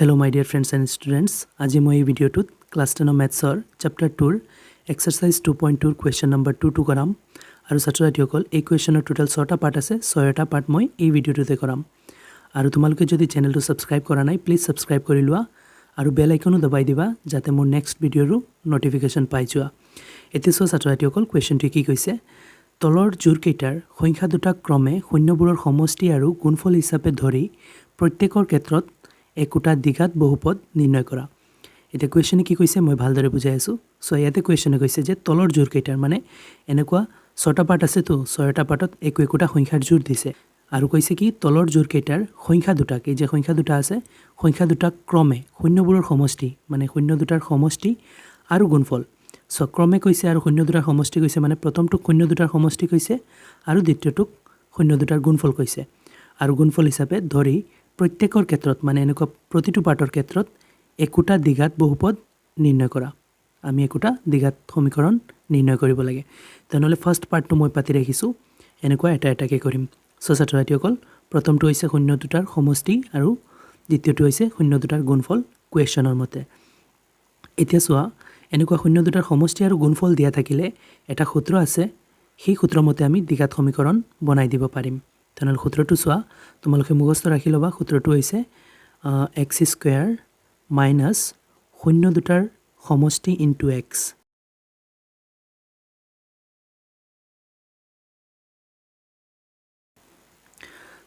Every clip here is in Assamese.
Hello my dear friends and students. আজি মই এই ভিডিওটোত ক্লাস 10 ম্যাথছৰ চ্যাপ্টাৰ 2 এক্সাৰসাইজ 2.2 কোৱেশ্চন নম্বৰ 2 কৰাম আৰু ছাত্ৰ-ছাত্ৰীসকল এই কোৱেশ্চনৰ টোটাল 6টা পাৰ্ট আছে 6টা পাৰ্ট মই এই ভিডিওটোতে কৰাম আৰু তোমালোকে যদি চেনেলটো সাবস্ক্ৰাইব কৰা নাই প্লিজ সাবস্ক্ৰাইব কৰি লোৱা আৰু বেল আইকনো দবাই দিবা যাতে মোৰ নেক্সট ভিডিওৰ নটিফিকেশন পাই যোৱা এতিয়া ছাত্ৰ-ছাত্ৰীসকল কোৱেশ্চনটো কি কৈছে তলৰ জোৰ কেইটাৰ সংখ্যা দুটা ক্ৰমে শূন্যবোৰৰ সমষ্টি আৰু গুণফল হিচাপে ধৰি প্ৰত্যেকৰ ক্ষেত্ৰত একোটা দ্বিঘাত বহুপদ নিৰ্ণয় কৰা এটা কোৱেশ্চনে কি কৈছে মই ভালদৰে বুজাই আছো সো ইয়াতে কোৱেশ্চনে কৈছে যে তলৰ জোৰ কেইটাৰ মানে এনেকুৱা 6টা পাৰ্ট আছে তো 6টা পাৰ্টত একোটা সংখ্যাৰ জোৰ দিছে আৰু কৈছে কি তলৰ জোৰ কেইটাৰ সংখ্যা দুটা কি যে সংখ্যা দুটা আছে সংখ্যা দুটা ক্ৰমে শূন্যবোৰৰ সমষ্টি মানে শূন্য দুটাৰ সমষ্টি আৰু গুণফল সো ক্ৰমে কৈছে আৰু শূন্য দুটাৰ সমষ্টি কৈছে মানে প্ৰথমটো শূন্য দুটাৰ সমষ্টি কৈছে আৰু দ্বিতীয়টো শূন্য দুটাৰ গুণফল কৈছে আৰু গুণফল হিচাপে ধৰি প্ৰত্যেকৰ ক্ষেত্ৰত মানে এনেকুৱা প্ৰতিটো পাৰ্টৰ ক্ষেত্ৰত একোটা দ্বিঘাত বহুপদ নিৰ্ণয় কৰা আমি একোটা দ্বিঘাত সমীকৰণ নিৰ্ণয় কৰিব লাগে তেনেহলে ফাৰ্স্ট পাৰ্টটো মই পাতি ৰাখিছো এনেকুৱা এটাকে কৰিম সো ছাত্ৰছাত্ৰীসকল প্ৰথমটো হৈছে শূন্য দুটাৰ সমষ্টি আৰু দ্বিতীয়টো হৈছে শূন্য দুটাৰ গুণফল কোৱেশ্চনৰ মতে এতিয়া চোৱা এনেকুৱা শূন্য দুটাৰ সমষ্টি আৰু গুণফল দিয়া থাকিলে এটা সূত্ৰ আছে সেই সূত্ৰৰ মতে আমি দ্বিঘাত সমীকৰণ বনাই দিব পাৰিম তেনেহলে সূত্ৰটো চোৱা তোমালোকে মুখস্থ ৰাখি লবা সূত্ৰটো হৈছে x² মাইনাস শূন্য দুটাৰ সমষ্টি ইনটু x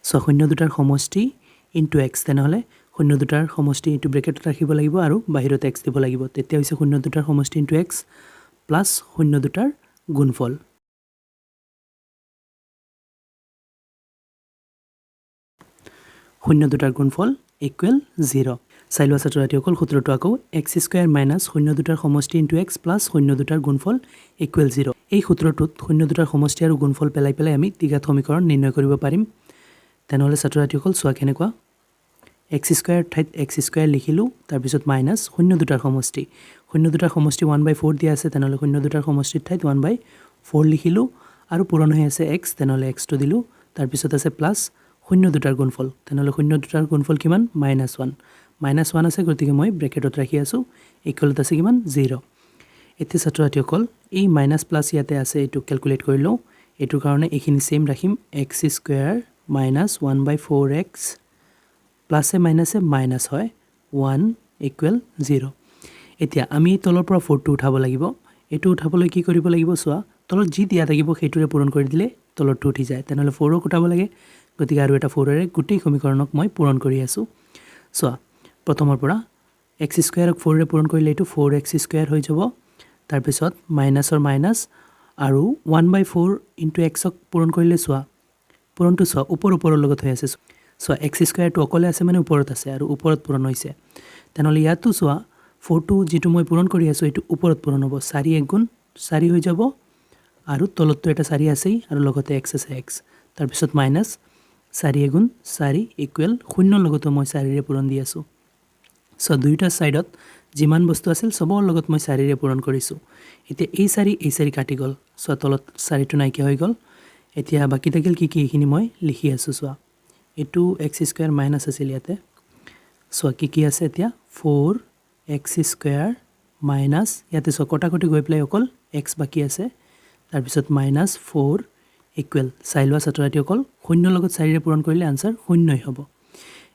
সো শূন্য দুটাৰ সমষ্টি ইনটু x তেনেহলে শূন্য দুটাৰ সমষ্টি ইনটু ব্ৰেকেটত ৰাখিব লাগিব আৰু বাহিৰত x দিব লাগিব তেতিয়া হৈছে শূন্য দুটাৰ সমষ্টি ইনটু x প্লাস শূন্য দুটাৰ গুণফল শূন্য দুটাৰ গুণফল ইকুৱেল 0 চাইলোৱা ছাত্ৰছাত্ৰীসকল সূত্ৰটো আকৌ x² মাইনাস শূন্য দুটাৰ সমষ্টি ইনটু x প্লাস শূন্য দুটাৰ গুণফল ইকুৱেল 0 এই সূত্ৰটোত শূন্য দুটাৰ সমষ্টি আৰু গুণফল পেলাই আমি দ্বিঘাত সমীকৰণ নিৰ্ণয় কৰিব পাৰিম তেনেহলে ছাত্ৰছাত্ৰীসকল চোৱা কেনেকুৱা x² ঠাইত x² লিখিলো তাৰ পিছত মাইনাস শূন্য দুটাৰ সমষ্টি 1/4 দিয়া আছে তেনেহলে শূন্য দুটাৰ সমষ্টিৰ ঠাইত 1/4 লিখিলো আৰু পূৰণ হৈ আছে x তেনেহলে x টো দিলো তাৰ পিছত আছে প্লাস শূন্য দুটাৰ গুণফল তেনেহলে শূন্য দুটাৰ গুণফল কিমান -1 আছে গতিকে মই ব্ৰেকেটত ৰাখি আছো ইকুৱেলত আছে কিমান 0 এতিয়া ছাত্ৰছাত্ৰীসকল এই মাইনাস প্লাস ইয়াতে আছে এটো ক্যালকুলেট কৰি লও এটোৰ কাৰণে এইখিনি সেম ৰাখিম x² minus 1/4x plus a minus a minus হয় 1 equal 0 এতিয়া আমি তলৰ পৰা 4 টো উঠাব লাগিব এটো উঠাবলৈ কি কৰিব লাগিব সোৱা তলত যি দিয়া থাকিব হেতুৰে পূৰণ কৰি দিলে তলত 2 উঠি যায় তেনেহলে 4 ক উঠাব লাগে গতিকে আৰু এটা 4 ৰে গুটেই সমীকৰণক মই পূৰণ কৰি আছো সোৱা প্ৰথমৰ পৰা x² ক 4 ৰে পূৰণ কৰিলে এটো 4x² হৈ যাব তাৰ পিছত মাইনাসৰ মাইনাস আৰু 1/4 * x ক পূৰণ কৰিলে সোৱা পূৰণটো সোৱা ওপৰৰ লগত হৈ আছে সোৱা x² টো অকলে আছে মানে ওপৰত আছে আৰু ওপৰত পূৰণ হৈছে তেনেহলে ইয়াতো সোৱা 4 টো যেটো মই পূৰণ কৰি আছো এটো ওপৰত পূৰণ হ'ব 4 1 গুণ 4 হৈ যাব আৰু তলতটো এটা 4 আছে আৰু লগতে x আছে x তাৰ পিছত মাইনাস 4 গুণ 4 ইকুৱেল 0 লগতে মই 4 ৰে পূৰণ দি আছো সো দুইটা সাইডত যিমান বস্তু আছিল সবৰ লগত মই 4 ৰে পূৰণ কৰিছো এতিয়া এই 4 কাটি গল সো তলত 4 টো নাইকিয়া হৈ গল এতিয়া বাকি থাকিল কি এইখিনি মই লিখি আছো সোৱা এটো x² মাইনাস আছিল ইয়াতে সো কি আছে এতিয়া 4x² মাইনাস ইয়াতে সো কটাকটি গৈ প্লাই অকল x বাকি আছে তাৰ পিছত -4 ইকুৱেল চাইলোৱা ছাত্ৰছাত্ৰীসকল 0 লগত 4 ৰে পূৰণ কৰিলে আনসাৰ 0 হ'ব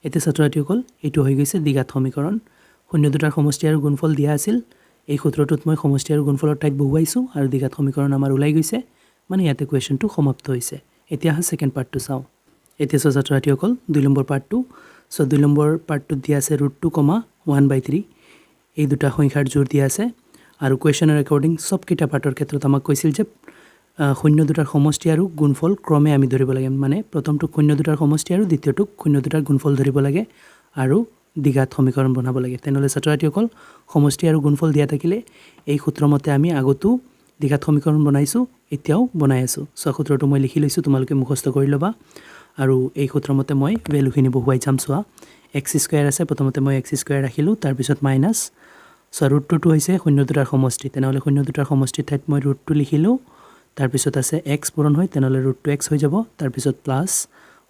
এতিয়া ছাত্ৰছাত্ৰীসকল এটো হৈ গৈছে দ্বিঘাত সমীকৰণ শূন্য দুটাৰ সমষ্টি আৰু গুণফল দিয়া আছিল এই সূত্ৰটোত মই সমষ্টি আৰু গুণফলৰ ঠাইত বহুৱাইছো আৰু দ্বিঘাত সমীকৰণ আমাৰ ওলাই গৈছে মানে ইয়াতে কোৱেশ্চনটো সমাপ্ত হৈছে এতিয়া সেকেন্ড পাৰ্টটো চাও এতিয়া ছাত্ৰছাত্ৰীসকল 2 নম্বৰ পাৰ্টটো সো 2 নম্বৰ পাৰ্টটো দিয়া আছে √2, 1/3 এই দুটা সংখ্যাৰ জোৰ দিয়া আছে আৰু কোৱেশ্চনৰ একৰ্ডিং সব কিটা পাৰ্টৰ ক্ষেত্ৰত আমাক কৈছিল যে শূন্য দুটাৰ সমষ্টি আৰু গুণফল ক্ৰমে আমি ধৰিব লাগে মানে প্ৰথমটো শূন্য দুটাৰ সমষ্টি আৰু দ্বিতীয়টো শূন্য দুটাৰ গুণফল ধৰিব লাগে আৰু দ্বিঘাত সমীকৰণ বনাব লাগে তেনেহলে ছাত্ৰছাত্ৰীসকল সমষ্টি আৰু গুণফল দিয়া থাকিলে এই সূত্ৰৰ মতে আমি আগতো দ্বিঘাত সমীকৰণ বনাইছো এতিয়াও বনাই আছো সো সূত্ৰটো মই লিখি লৈছো তোমালোকে মুখস্থ কৰি লবা আৰু এই সূত্ৰৰ মতে মই ভ্যালুখিনি বহুৱাই যাম সোৱা x² আছে প্ৰথমতে মই x² ৰাখিলো তাৰ পিছত মাইনাস সো √2 হৈছে শূন্য দুটাৰ সমষ্টি তেনেহলে শূন্য দুটাৰ সমষ্টিৰ ঠাইত মই √2 লিখিলো তাৰ পিছত আছে x পূৰণ হয় তেনেহলে √2x হৈ যাব তাৰ পিছত প্লাস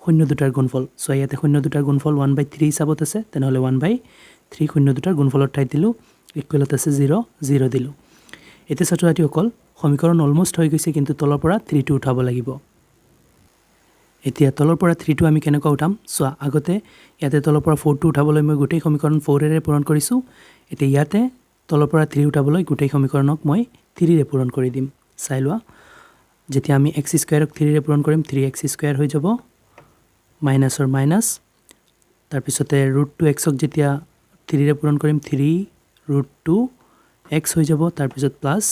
শূন্য দুটাৰ গুণফল সো ইয়াতে শূন্য দুটাৰ গুণফল 1/3 হিচাপত আছে তেনেহলে 1/3 3 শূন্য দুটাৰ গুণফলৰ ঠাইত দিলোঁ ইকুৱেলত আছে 0 0 দিলোঁ এতিয়া ছাত্ৰ ছাত্ৰীসকল সমীকৰণ অলমোষ্ট হৈ গৈছে কিন্তু তলৰ পৰা 3 টো উঠাব লাগিব এতিয়া তলৰ পৰা 3 টো আমি কেনেকৈ উঠাম চোৱা আগতে ইয়াতে তলৰ পৰা 4 টো উঠাবলৈ মই গোটেই সমীকৰণ 4 এৰে পূৰণ কৰিছো এতিয়া ইয়াতে তলৰ পৰা 3 উঠাবলৈ গোটেই সমীকৰণক মই 3 ৰে পূৰণ কৰি দিম চাই লোৱা যেতিয়া আমি x স্কয়াৰক 3 ৰে পূৰণ কৰিম 3x স্কয়াৰ হৈ যাব মাইনাসৰ মাইনাস তাৰ পিছতে √2x ক যেতিয়া 3 ৰে পূৰণ কৰিম 3√2x হৈ যাব তাৰ পিছত প্লাস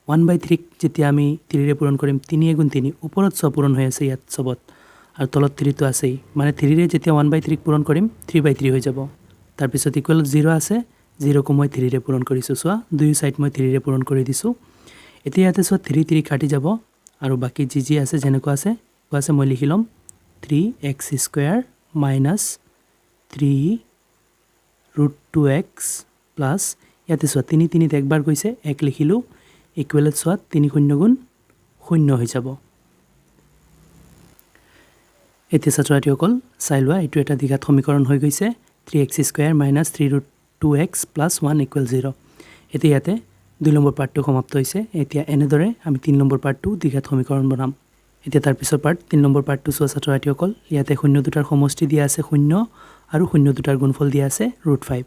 1/3 যেতিয়া আমি 3 ৰে পূৰণ কৰিম 3 গুণ 3 ওপৰত সব পূৰণ হৈ আছে ইয়াত সবত আৰু তলত 3 টো আছেই মানে 3 ৰে যেতিয়া 1/3 পূৰণ কৰিম 3/3 হৈ যাব তাৰ পিছত ইকুৱেল 0 আছে 0 কো মই 3 ৰে পূৰণ কৰিছো সোৱা দুই সাইড মই 3 ৰে পূৰণ কৰি দিছো এতিয়া ইয়াতে সোৱা 3 3 কাটি যাব আৰু বাকি জি আছে যেনেকুৱা আছে মই লিখি লম 3x square minus 3√2x plus ইয়াতে সোৱা 3 3 একবাৰ গৈছে 1 লিখিলো ইকুৱেলত সোৱা 3 শূন্য গুণ 0 হৈ যাব এতিয়া ছাত্ৰছাত্ৰীসকল চাই লোৱা এইটো এটা দ্বিঘাত সমীকৰণ হৈ গৈছে 3x square minus 3√2x plus 1 equal 0 এতিয়া ইয়াতে 2 নম্বৰ পাৰ্টটো সমাপ্ত হৈছে এতিয়া এনেদৰে আমি 3 নম্বৰ পাৰ্টটো দ্বিঘাত সমীকৰণ বনাম এতিয়া তাৰ পিছৰ পাৰ্ট 3 নম্বৰ পাৰ্টটো চোৱা ছাত্ৰছাত্ৰীসকল ইয়াতে শূন্য দুটাৰ সমষ্টি দিয়া আছে 0 আৰু শূন্য দুটাৰ গুণফল দিয়া আছে √5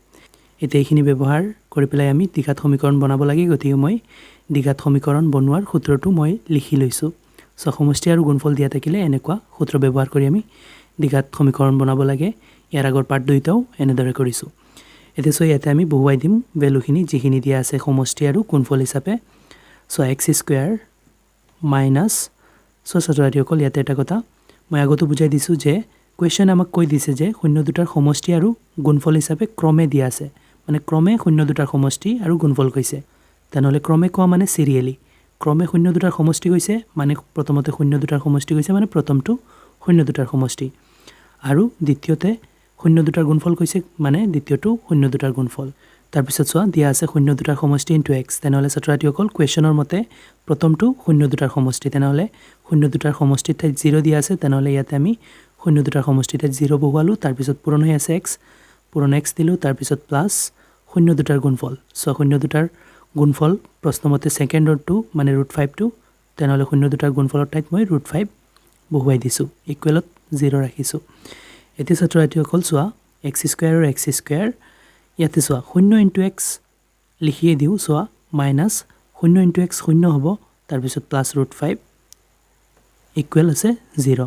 এতিয়া এইখিনি ব্যৱহাৰ কৰি পেলাই আমি দ্বিঘাত সমীকৰণ বনাব লাগে গতিকে মই দ্বিঘাত সমীকৰণ বনোৱাৰ সূত্ৰটো মই লিখি লৈছো সো সমষ্টি আৰু গুণফল দিয়া থাকিলে এনেকুৱা সূত্ৰ ব্যৱহাৰ কৰি আমি দ্বিঘাত সমীকৰণ বনাব লাগে ইয়াৰ আগৰ পাৰ্ট দুইটাও এনেদৰে কৰিছো এতিয়া সো ইয়াতে আমি বহুৱাই দিম ভ্যালুখিনি যিখিনি দিয়া আছে সমষ্টি আৰু গুণফল হিচাপে so x square minus so ছাত্ৰছাত্ৰীসকল ইয়াতে এটা কথা মই আগতে বুজাই দিছো যে কোৱেশ্চন আমাক কৈ দিছে যে শূন্য দুটাৰ সমষ্টি আৰু গুণফল হিচাপে ক্ৰমে দিয়া আছে মানে ক্ৰমে শূন্য দুটাৰ সমষ্টি আৰু গুণফল কৈছে তেনেহলে ক্ৰমে কোৱা মানে সিৰিয়ালি ক্ৰমে শূন্য দুটাৰ সমষ্টি কৈছে মানে প্ৰথমতে শূন্য দুটাৰ সমষ্টি কৈছে মানে প্ৰথমটো শূন্য দুটাৰ সমষ্টি আৰু দ্বিতীয়তে শূন্য দুটাৰ গুণফল কৈছে মানে দ্বিতীয়টো শূন্য দুটাৰ গুণফল তাৰ পিছত সোৱা দিয়া আছে শূন্য দুটাৰ সমষ্টি ইনটু x তেনেহলে ছাত্ৰছাত্ৰীসকল কোৱেশ্চনৰ মতে প্ৰথমটো শূন্য দুটাৰ সমষ্টি তেনেহলে শূন্য দুটাৰ সমষ্টিৰ ঠাইত 0 দিয়া আছে তেনেহলে ইয়াতে আমি শূন্য দুটাৰ সমষ্টিৰ ঠাইত 0 বহুৱালো তাৰ পিছত পূৰণ হৈ আছে x পূৰণ x দিলো তাৰ পিছত প্লাস শূন্য দুটাৰ গুণফল সো শূন্য দুটাৰ গুণফল প্ৰশ্নমতে সেকেন্ড অৰটো মানে √5 টো তেনেহলে শূন্য দুটাৰ গুণফলৰ ঠাইত মই √5 বহুৱাই দিছো ইকুৱেলত 0 ৰাখিছো এতিয়া ছাত্ৰছাত্ৰীসকল সোৱা x স্কয়াৰ আৰু x স্কয়াৰ ইয়াতে সোৱা 0 * x লিখিয়ে দিও সোৱা মাইনাস 0 * x 0 হ'ব তাৰ পিছত প্লাস √5 ইকুৱেল আছে 0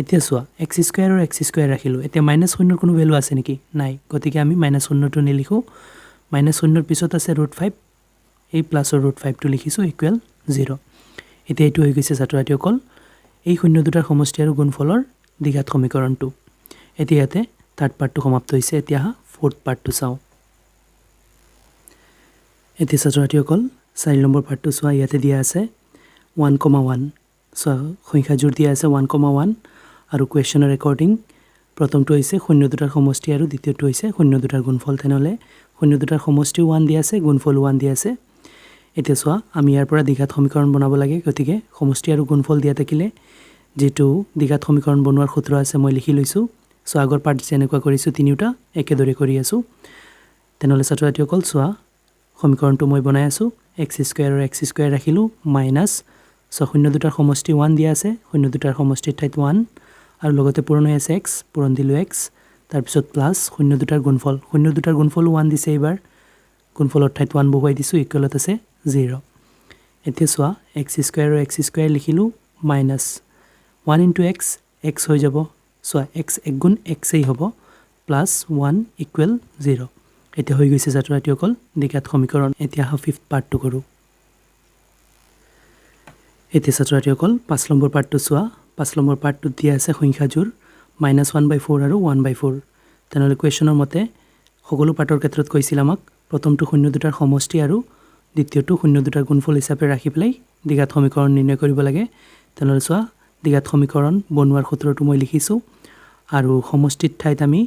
এতিয়া সোৱা x স্কয়াৰ আৰু x স্কয়াৰ ৰাখিলো এতিয়া মাইনাস 0 ৰ কোনো ভ্যালু আছে নেকি নাই গতিকে আমি মাইনাস 0 টো নিলিখো মাইনাস 0 ৰ পিছত আছে √5 এই প্লাসৰ √5 টো লিখিছো ইকুৱেল 0 এতিয়া এটো হৈ গৈছে ছাত্ৰছাত্ৰীসকল এই শূন্য দুটাৰ সমষ্টি আৰু গুণফলৰ দ্বিঘাত সমীকৰণটো এতিয়াতে থাৰ্ড পাৰ্টটো সমাপ্ত হৈছে এতিয়া ফোৰ্থ পাৰ্টটো চাও এতিয়া ছাত্ৰছাত্ৰীসকল 4 নম্বৰ পাৰ্টটো চোৱা ইয়াতে দিয়া আছে 1,1 সো সংখ্যা জোৰ দিয়া আছে 1,1 আৰু কোৱেশ্চনৰ ৰেকৰ্ডিং প্ৰথমটো হৈছে শূন্য দুটাৰ সমষ্টি আৰু দ্বিতীয়টো হৈছে শূন্য দুটাৰ গুণফল তেনেহলে শূন্য দুটাৰ সমষ্টি 1 দিয়া আছে গুণফল 1 দিয়া আছে এতিয়া সোৱা আমি ইয়াৰ পৰা দ্বিঘাত সমীকৰণ বনাব লাগে গতিকে সমষ্টি আৰু গুণফল দিয়া থাকিলে যেটো দ্বিঘাত সমীকৰণ বনোৱাৰ সূত্ৰ আছে মই লিখি লৈছো সো আগৰ পাৰ্ট যেনেকুৱা কৰিছো তিনিটা একেদৰে কৰি আছো তেনেহলে ছাত্ৰছাত্ৰীসকল সোৱা সমীকৰণটো মই বনাই আছো x স্কয়াৰ আৰু x স্কয়াৰ ৰাখিলো মাইনাস সো শূন্য দুটাৰ সমষ্টি 1 দিয়া আছে শূন্য দুটাৰ সমষ্টিৰ ঠাইত 1 আৰু লগতে পূৰণ হৈ আছে x পূৰণ দিলো x তাৰ পিছত প্লাস শূন্য দুটাৰ গুণফল 1 দিছে এবাৰ গুণফলৰ ঠাইত 1 বহুৱাই দিছো ইকুৱেলত আছে 0 এতিয়া সোৱা x স্কয়াৰ আৰু x স্কয়াৰ লিখিলো মাইনাস 1 * x x হৈ যাব সোৱা x এক গুণ x এই হ'ব প্লাস 1 ইকুৱেল 0 এটা হৈ গৈছে ছাত্ৰছাত্ৰীসকল দ্বিঘাত সমীকৰণ এতিয়া ফিফথ পাৰ্টটো কৰো এতিয়া ছাত্ৰছাত্ৰীসকল 5 নম্বৰ পাৰ্টটো চোৱা 5 নম্বৰ পাৰ্টটো দিয়া আছে সংখ্যা জোৰ -1/4 আৰু 1/4 তেনেহলে কোৱেশ্চনৰ মতে সকলো পাৰ্টৰ ক্ষেত্ৰত কৈছিল আমাক প্ৰথমটো শূন্য দুটাৰ সমষ্টি আৰু দ্বিতীয়টো শূন্য দুটাৰ গুণফল হিচাপে ৰাখি পেলাই দ্বিঘাত সমীকৰণ নিৰ্ণয় কৰিব লাগে তেনেহলে চোৱা দ্বিঘাত সমীকৰণ বনোৱাৰ সূত্ৰটো মই লিখিছো আৰু সমষ্টিৰ ঠাইত আমি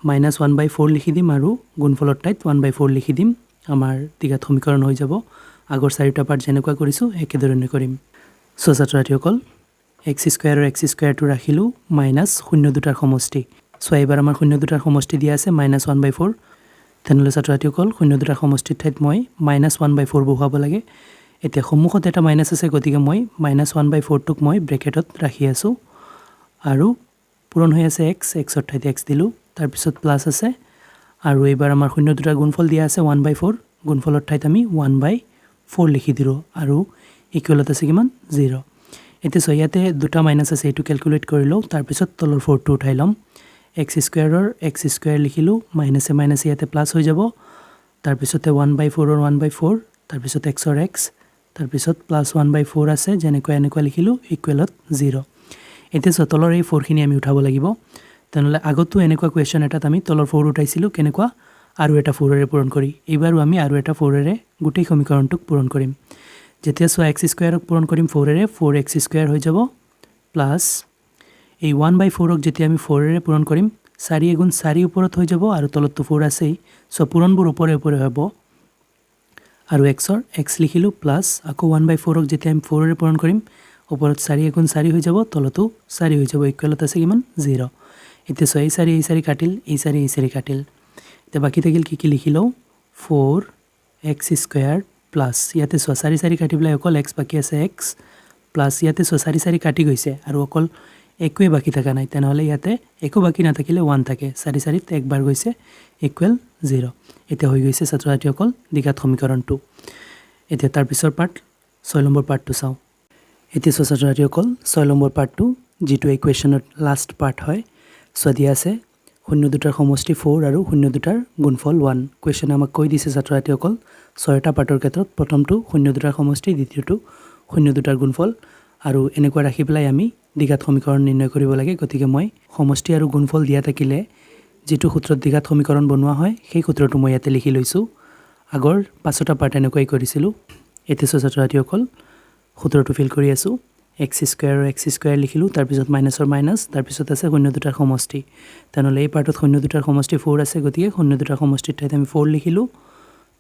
-1/4 লিখি দিম আৰু গুণফলৰ ঠাইত 1/4 লিখি দিম আমাৰ দ্বিঘাত সমীকৰণ হৈ যাব আগৰ চাৰিটা পাৰ্ট যেনেকুৱা কৰিছো একেদৰে কৰিম সো ছাত্ৰছাত্ৰীসকল x স্কয়াৰ আৰু x স্কয়াৰ টো ৰাখিলো মাইনাস শূন্য দুটাৰ সমষ্টি সো এবাৰ আমাৰ শূন্য দুটাৰ সমষ্টি দিয়া আছে -1/4 তেনেহ'লে ছাত্ৰ-ছাত্ৰীসকল শূন্য দুটাৰ সমষ্টিৰ ঠাইত মই -1/4 বহুৱাব লাগে এতিয়া সন্মুখত এটা মাইনাছ আছে গতিকে মই -1/4 টোক মই ব্ৰেকেটত ৰাখি আছোঁ আৰু পূৰণ হৈ আছে x ৰ ঠাইত x দিলো তাৰ পিছত প্লাস আছে আৰু এবাৰ আমাৰ শূন্য দুটাৰ গুণফল দিয়া আছে 1/4 গুণফলৰ ঠাইত আমি 1/4 লিখি দিলো আৰু ইকুৱেলত আছে কিমান 0 এতিয়া ইয়াতে দুটা মাইনাছ আছে এটো ক্যালকুলেট কৰি লও তাৰ পিছত তলৰ 4 টো উঠাই লম x স্কয়াৰৰ x স্কয়াৰ লিখিলো মাইনাসে মাইনাসে ইয়াতে প্লাস হৈ যাব তাৰ পিছতে 1/4 ৰ 1/4 তাৰ পিছত x ৰ x তাৰ পিছত +1/4 আছে যেনেকৈ এনেকৈ লিখিলো ইকুৱেলত 0 এতিয়া তলৰ এই 4 খিনি আমি উঠাব লাগিব তেনেহলে আগতো এনেকুৱা কোৱেশ্চন এটাত আমি তলৰ 4 উঠাইছিলো কেনেকুৱা আৰু এটা 4 ৰে পূৰণ কৰি এবাৰো আমি আৰু এটা 4 ৰে গোটেই সমীকৰণটোক পূৰণ কৰিম যেতিয়া x স্কয়াৰক পূৰণ কৰিম 4 ৰে 4x স্কয়াৰ হৈ যাব প্লাস এই 1/4 ক যেতিয়া আমি 4 ৰে পূৰণ কৰিম 4 গুণ 4 ওপৰত হৈ যাব আৰু তলতটো 4 আছেই সো পূৰণবোৰ ওপৰে ওপৰে হ'ব আৰু x ৰ x লিখিলো প্লাস আকৌ 1/4 ক যেতিয়া আমি 4 ৰে পূৰণ কৰিম ওপৰত 4 গুণ 4 হৈ যাব তলতো 4 হৈ যাব ইকুৱেলত আছে কিমান 0 এতিয়া এই 4 কাটিল এই 4 কাটিল তে বাকি থাকিল কি লিখিলো 4x স্কয়াৰ প্লাস ইয়াতে 4 কাটিবলে অকল x বাকি আছে x প্লাস ইয়াতে 4 কাটি গৈছে আৰু অকল একোৱে বাকি থাকা নাই তেনেহলে ইয়াতে একো বাকি নাথাকিলে 1 থাকে 4 তে একবাৰ গৈছে ইকুৱেল 0 এতিয়া হৈ গৈছে ছাত্ৰ-ছাত্ৰীসকল দ্বিঘাত সমীকৰণটো এতিয়া তাৰ পিছৰ পাৰ্ট 6 নম্বৰ পাৰ্টটো চাও এতিয়া ছাত্ৰ-ছাত্ৰীসকল 6 নম্বৰ পাৰ্টটো যেটো ইকুৱেশ্যনৰ লাষ্ট পাৰ্ট হয় সো দিয়া আছে শূন্য দুটাৰ সমষ্টি 4 আৰু শূন্য দুটাৰ গুণফল 1 কোৱেশ্চন আমাক কৈ দিছে ছাত্ৰ-ছাত্ৰীসকল 6টা পাৰ্টৰ ক্ষেত্ৰত প্ৰথমটো শূন্য দুটাৰ সমষ্টি দ্বিতীয়টো শূন্য দুটাৰ গুণফল আৰু এনেকুৱা ৰাখি পেলাই আমি দ্বিঘাত সমীকৰণ নিৰ্ণয় কৰিব লাগে গতিকে মই সমষ্টি আৰু গুণফল দিয়া থাকিলে যেটো সূত্ৰত দ্বিঘাত সমীকৰণ বনোৱা হয় সেই সূত্ৰটো মই ইয়াতে লিখি লৈছো আগৰ 5টা পাৰ্ট এনেকৈ কৰিছিলো এতিয়া ছাত্ৰ-ছাত্ৰীসকল সূত্ৰটো ফিল কৰি আছো x স্কয়াৰ আৰু x স্কয়াৰ লিখিলো তাৰ পিছত মাইনাসৰ মাইনাস তাৰ পিছত আছে শূন্য দুটাৰ সমষ্টি তেনেহলে এই পাৰ্টত শূন্য দুটাৰ সমষ্টি 4 আছে গতিকে শূন্য দুটাৰ সমষ্টিৰ ঠাইত আমি 4 লিখিলো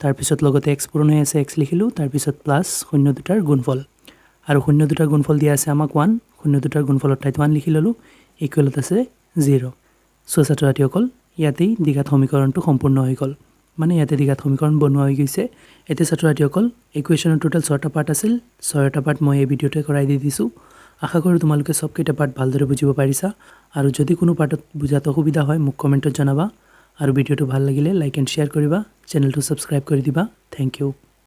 তাৰ পিছত লগতে x পূৰণ হৈ আছে x লিখিলো তাৰ পিছত প্লাস শূন্য দুটাৰ গুণফল আৰু শূন্য দুটাৰ গুণফল দিয়া আছে আমাক 1 শূন্য দুটাৰ গুণফলৰ ঠাইত 1 লিখি ললো ইকুৱেলত আছে 0 সো ছাত্ৰ-ছাত্ৰীসকল ইয়াতেই দ্বিঘাত সমীকৰণটো সম্পূৰ্ণ হৈ গল মানে ইয়াতে দ্বিঘাত সমীকৰণ বনোৱা হৈ গৈছে এতিয়া ছাত্ৰ-ছাত্ৰীসকল ইকুৱেশ্যনৰ টোটাল 6টা পাৰ্ট আছিল 6টা পাৰ্ট মই এই ভিডিওতে কৰাই দি দিছো আশা কৰো তোমালোকে সবকেইটা পাৰ্ট ভালদৰে বুজিব পাৰিছা আৰু যদি কোনো পাৰ্টত বুজাত অসুবিধা হয় মোক কমেন্টত জনাবা আৰু ভিডিওটো ভাল লাগিলে লাইক এণ্ড শেয়াৰ কৰিবা চেনেলটো সাবস্ক্ৰাইব কৰি দিবা থ্যাংক ইউ